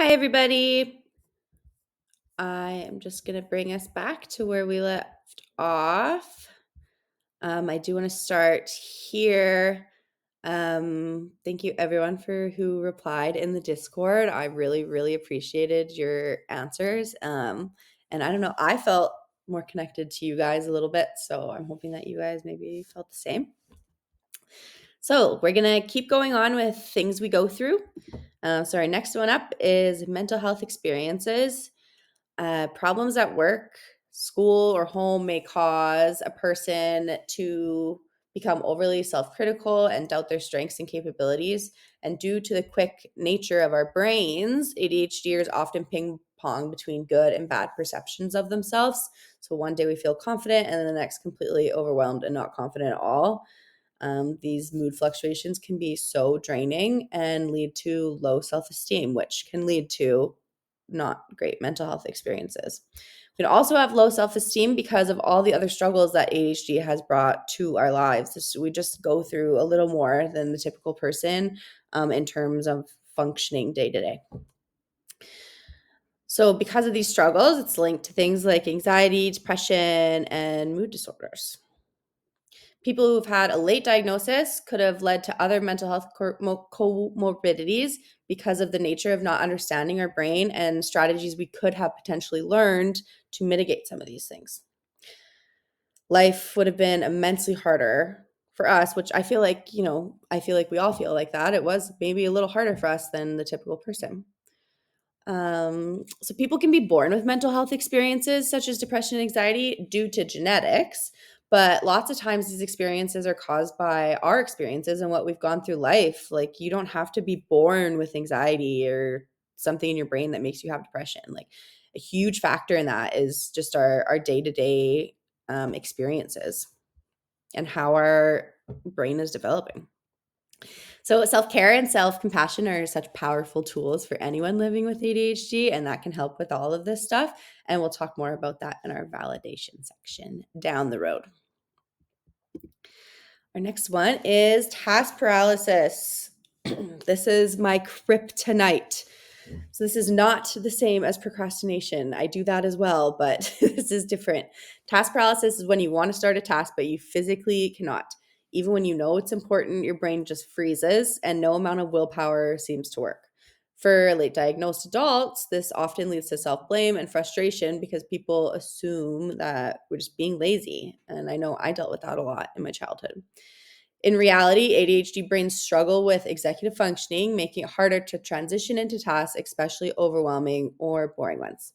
Hi, everybody. I am just going to bring us back to where we left off. I do want to start here. Thank you, everyone, for who replied in the Discord. I really, really appreciated your answers. And I don't know, I felt more connected to you guys a little bit. So I'm hoping that you guys maybe felt the same. So we're going to keep going on with things we go through. So our next one up is mental health experiences. Problems at work, school, or home may cause a person to become overly self critical and doubt their strengths and capabilities. And due to the quick nature of our brains, ADHDers often ping pong between good and bad perceptions of themselves. So one day we feel confident, and then the next completely overwhelmed and not confident at all. These mood fluctuations can be so draining and lead to low self esteem, which can lead to not great mental health experiences. We can also have low self esteem because of all the other struggles that ADHD has brought to our lives. We just go through a little more than the typical person in terms of functioning day to day. So, because of these struggles, it's linked to things like anxiety, depression, and mood disorders. People who've had a late diagnosis could have led to other mental health comorbidities because of the nature of not understanding our brain and strategies we could have potentially learned to mitigate some of these things. Life would have been immensely harder for us, which I feel like, I feel like we all feel like that. It was maybe a little harder for us than the typical person. So people can be born with mental health experiences such as depression and anxiety due to genetics, but lots of times these experiences are caused by our experiences and what we've gone through life. Like you don't have to be born with anxiety or something in your brain that makes you have depression. Like a huge factor in that is just our day-to-day experiences and how our brain is developing. So, self care and self compassion are such powerful tools for anyone living with ADHD, and that can help with all of this stuff. And we'll talk more about that in our validation section down the road. Our next one is task paralysis. This is my kryptonite. So, this is not the same as procrastination. I do that as well, but this is different. Task paralysis is when you want to start a task, but you physically cannot. Even when you know it's important, your brain just freezes and no amount of willpower seems to work. For late diagnosed adults, this often leads to self blame and frustration because people assume that we're just being lazy. And I know I dealt with that a lot in my childhood. In reality, ADHD brains struggle with executive functioning, making it harder to transition into tasks, especially overwhelming or boring ones.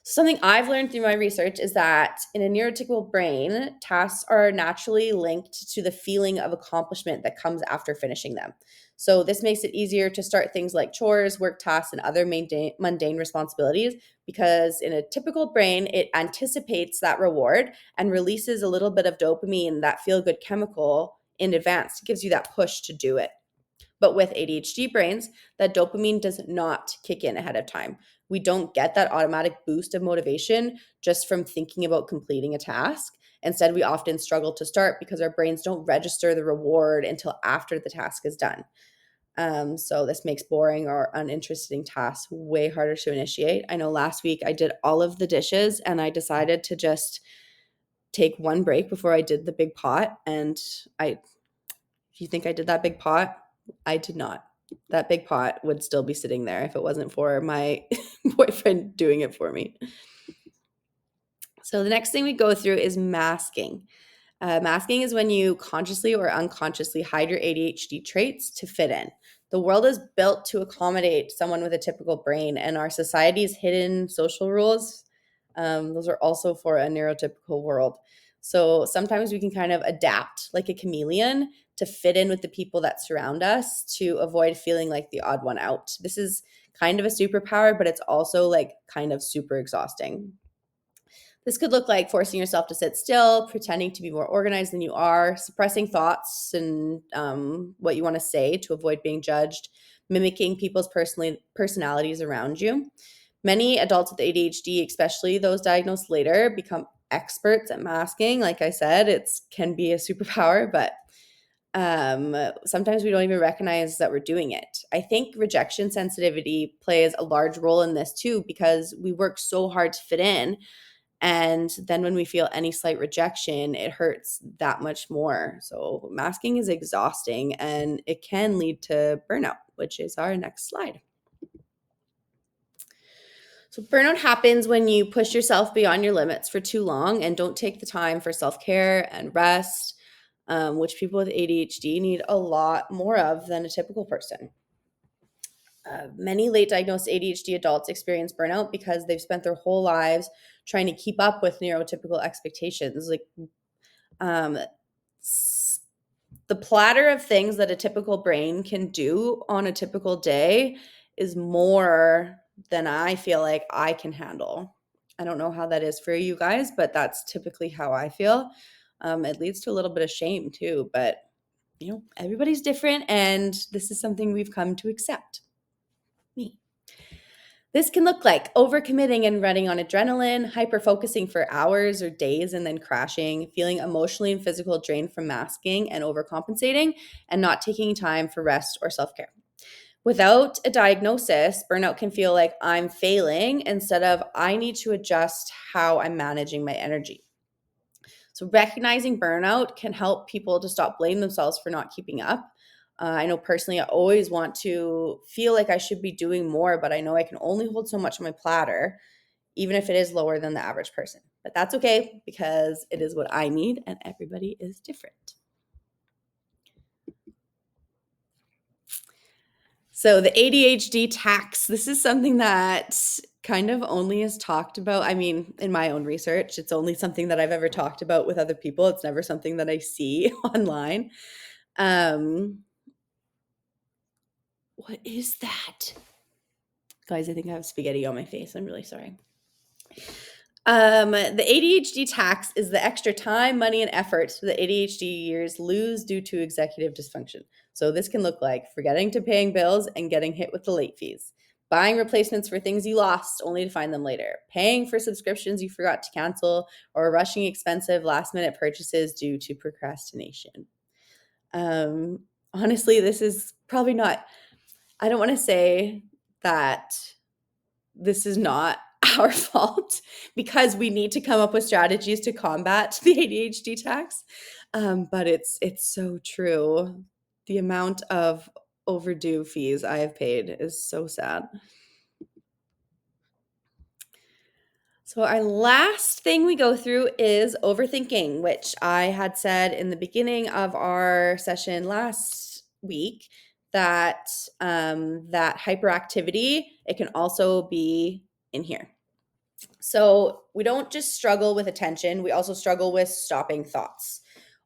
Something I've learned through my research is that in a neurotypical brain, tasks are naturally linked to the feeling of accomplishment that comes after finishing them. So, this makes it easier to start things like chores, work tasks, and other mundane responsibilities because in a typical brain, it anticipates that reward and releases a little bit of dopamine, that feel good chemical, in advance. It gives you that push to do it. But with ADHD brains, that dopamine does not kick in ahead of time. We don't get that automatic boost of motivation just from thinking about completing a task. Instead, we often struggle to start because our brains don't register the reward until after the task is done. So this makes boring or uninteresting tasks way harder to initiate. I know last week I did all of the dishes and I decided to just take one break before I did the big pot. And if you think I did that big pot, I did not. That big pot would still be sitting there if it wasn't for my boyfriend doing it for me. So the next thing we go through is masking. Masking is when you consciously or unconsciously hide your ADHD traits to fit in. The world is built to accommodate someone with a typical brain, and our society's hidden social rules, those are also for a neurotypical world. So sometimes we can kind of adapt like a chameleon to fit in with the people that surround us to avoid feeling like the odd one out. This is kind of a superpower, but it's also like kind of super exhausting. This could look like forcing yourself to sit still, pretending to be more organized than you are, suppressing thoughts and what you want to say to avoid being judged, mimicking people's personalities around you. Many adults with ADHD, especially those diagnosed later, become experts at masking. Like I said, it can be a superpower, but Sometimes we don't even recognize that we're doing it. I think rejection sensitivity plays a large role in this too, because we work so hard to fit in. And then when we feel any slight rejection, it hurts that much more. So masking is exhausting and it can lead to burnout, which is our next slide. So burnout happens when you push yourself beyond your limits for too long and don't take the time for self-care and rest, which people with ADHD need a lot more of than a typical person. Many late diagnosed ADHD adults experience burnout because they've spent their whole lives trying to keep up with neurotypical expectations. Like um, the platter of things that a typical brain can do on a typical day is more than I feel like I can handle. I don't know how that is for you guys, but that's typically how I feel. It leads to a little bit of shame too, but everybody's different, and this is something we've come to accept. Me. This can look like overcommitting and running on adrenaline, hyper-focusing for hours or days and then crashing, feeling emotionally and physical drain from masking and overcompensating, and not taking time for rest or self-care. Without a diagnosis, burnout can feel like I'm failing instead of I need to adjust how I'm managing my energy. So recognizing burnout can help people to stop blaming themselves for not keeping up. I know personally, I always want to feel like I should be doing more, but I know I can only hold so much on my platter, even if it is lower than the average person. But that's okay because it is what I need and everybody is different. So the ADHD tax, this is something that kind of only is talked about. I mean, in my own research, it's only something that I've ever talked about with other people. It's never something that I see online. What is that? Guys, I think I have spaghetti on my face. I'm really sorry. The ADHD tax is the extra time, money, and effort the ADHD years lose due to executive dysfunction. So this can look like forgetting to paying bills and getting hit with the late fees, buying replacements for things you lost only to find them later, paying for subscriptions you forgot to cancel, or rushing expensive last-minute purchases due to procrastination. Honestly, this is probably not, I don't want to say that this is not our fault because we need to come up with strategies to combat the ADHD tax. But it's so true. The amount of overdue fees I have paid is so sad. So our last thing we go through is overthinking, which I had said in the beginning of our session last week that that hyperactivity, it can also be in here. So we don't just struggle with attention, we also struggle with stopping thoughts.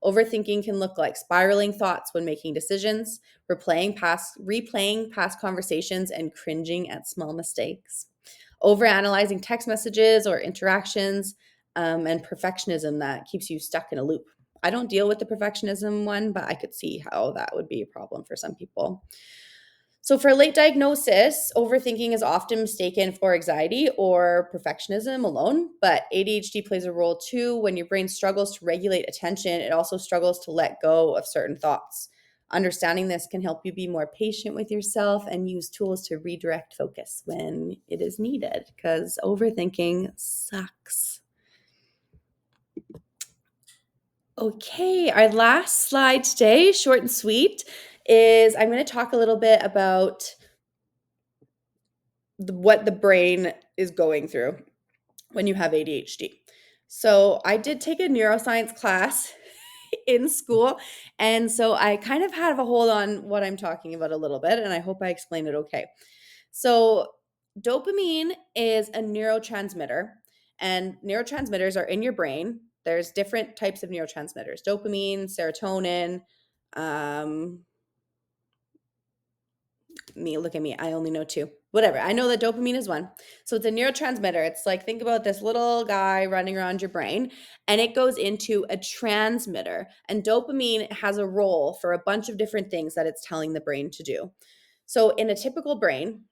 Overthinking can look like spiraling thoughts when making decisions, replaying past conversations and cringing at small mistakes, overanalyzing text messages or interactions, and perfectionism that keeps you stuck in a loop. I don't deal with the perfectionism one, but I could see how that would be a problem for some people. So, for late diagnosis, overthinking is often mistaken for anxiety or perfectionism alone, but ADHD plays a role too. When your brain struggles to regulate attention, it also struggles to let go of certain thoughts. Understanding this can help you be more patient with yourself and use tools to redirect focus when it is needed, because overthinking sucks. Okay, our last slide today, short and sweet, is I'm going to talk a little bit about what the brain is going through when you have ADHD. So I did take a neuroscience class in school, and so I kind of have a hold on what I'm talking about a little bit, and I hope I explained it okay. So dopamine is a neurotransmitter, and neurotransmitters are in your brain. There's different types of neurotransmitters: dopamine, serotonin, look at me, I only know two. Whatever, I know that dopamine is one. So it's a neurotransmitter. It's like, think about this little guy running around your brain, and it goes into a transmitter, and dopamine has a role for a bunch of different things that it's telling the brain to do. So in a typical brain,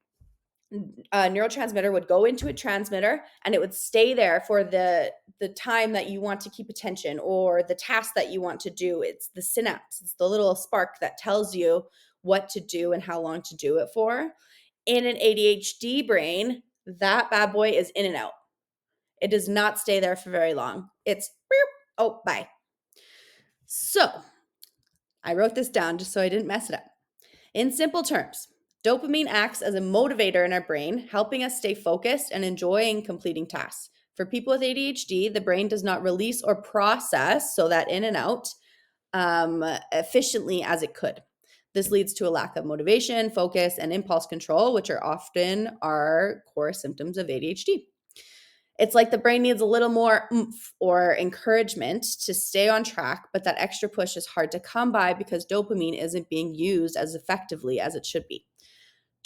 neurotransmitter would go into a transmitter and it would stay there for the time that you want to keep attention or the task that you want to do. It's the synapse, it's the little spark that tells you what to do and how long to do it for. In an ADHD brain, that bad boy is in and out. It does not stay there for very long. It's oh, bye. So I wrote this down just so I didn't mess it up. In simple terms, dopamine acts as a motivator in our brain, helping us stay focused and enjoying completing tasks. For people with ADHD, the brain does not release or process, so that in and out, efficiently as it could. This leads to a lack of motivation, focus, and impulse control, which are often our core symptoms of ADHD. It's like the brain needs a little more oomph or encouragement to stay on track, but that extra push is hard to come by because dopamine isn't being used as effectively as it should be.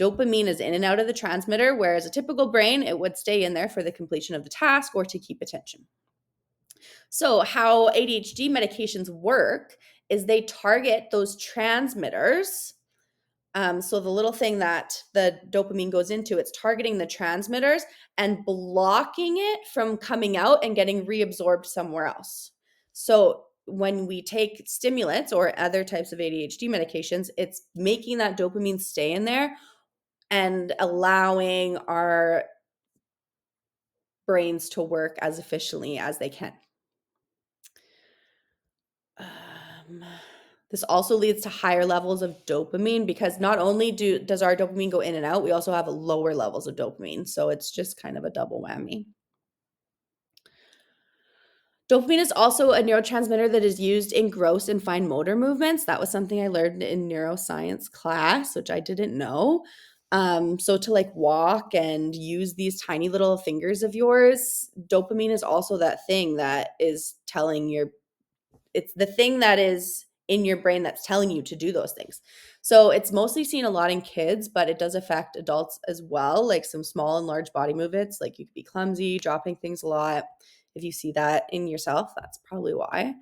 Dopamine is in and out of the transmitter, whereas a typical brain, it would stay in there for the completion of the task or to keep attention. So, how ADHD medications work is they target those transmitters. So the little thing that the dopamine goes into, it's targeting the transmitters and blocking it from coming out and getting reabsorbed somewhere else. So when we take stimulants or other types of ADHD medications, it's making that dopamine stay in there and allowing our brains to work as efficiently as they can. This also leads to higher levels of dopamine because not only does our dopamine go in and out, we also have lower levels of dopamine. So it's just kind of a double whammy. Dopamine is also a neurotransmitter that is used in gross and fine motor movements. That was something I learned in neuroscience class, which I didn't know. So to like walk and use these tiny little fingers of yours, dopamine is also that thing that is it's the thing that is in your brain that's telling you to do those things. So it's mostly seen a lot in kids, but it does affect adults as well, like some small and large body movements, like you could be clumsy, dropping things a lot. If you see that in yourself, that's probably why.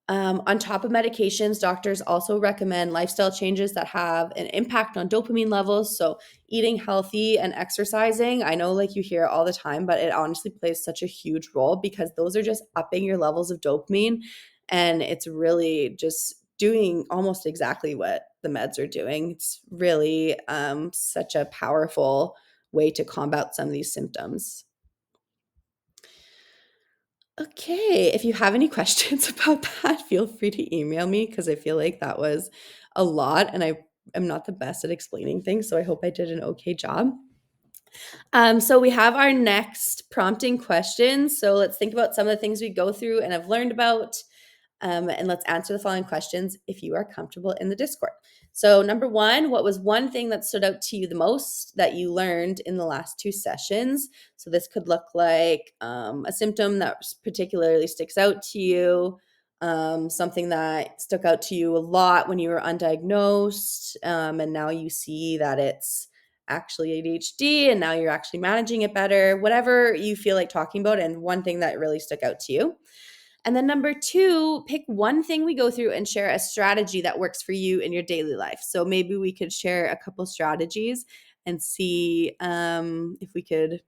On top of medications, doctors also recommend lifestyle changes that have an impact on dopamine levels. So, eating healthy and exercising, I know like you hear it all the time, but it honestly plays such a huge role because those are just upping your levels of dopamine. And it's really just doing almost exactly what the meds are doing. It's really such a powerful way to combat some of these symptoms. Okay, if you have any questions about that, feel free to email me because I feel like that was a lot and I am not the best at explaining things, so I hope I did an okay job. So we have our next prompting questions. So let's think about some of the things we go through and have learned about. And let's answer the following questions if you are comfortable in the Discord. So, number one, what was one thing that stood out to you the most that you learned in the last two sessions? So, this could look like a symptom that particularly sticks out to you, something that stuck out to you a lot when you were undiagnosed, and now you see that it's actually ADHD and now you're actually managing it better, whatever you feel like talking about, and one thing that really stuck out to you. And then number two, pick one thing we go through and share a strategy that works for you in your daily life. So maybe we could share a couple strategies and see if we could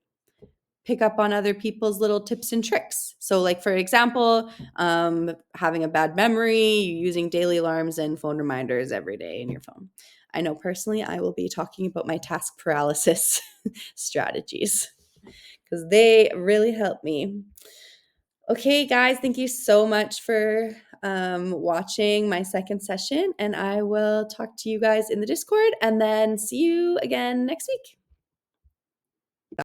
pick up on other people's little tips and tricks. So like, for example, having a bad memory, using daily alarms and phone reminders every day in your phone. I know personally, I will be talking about my task paralysis strategies because they really help me. Okay, guys, thank you so much for watching my second session, and I will talk to you guys in the Discord and then see you again next week.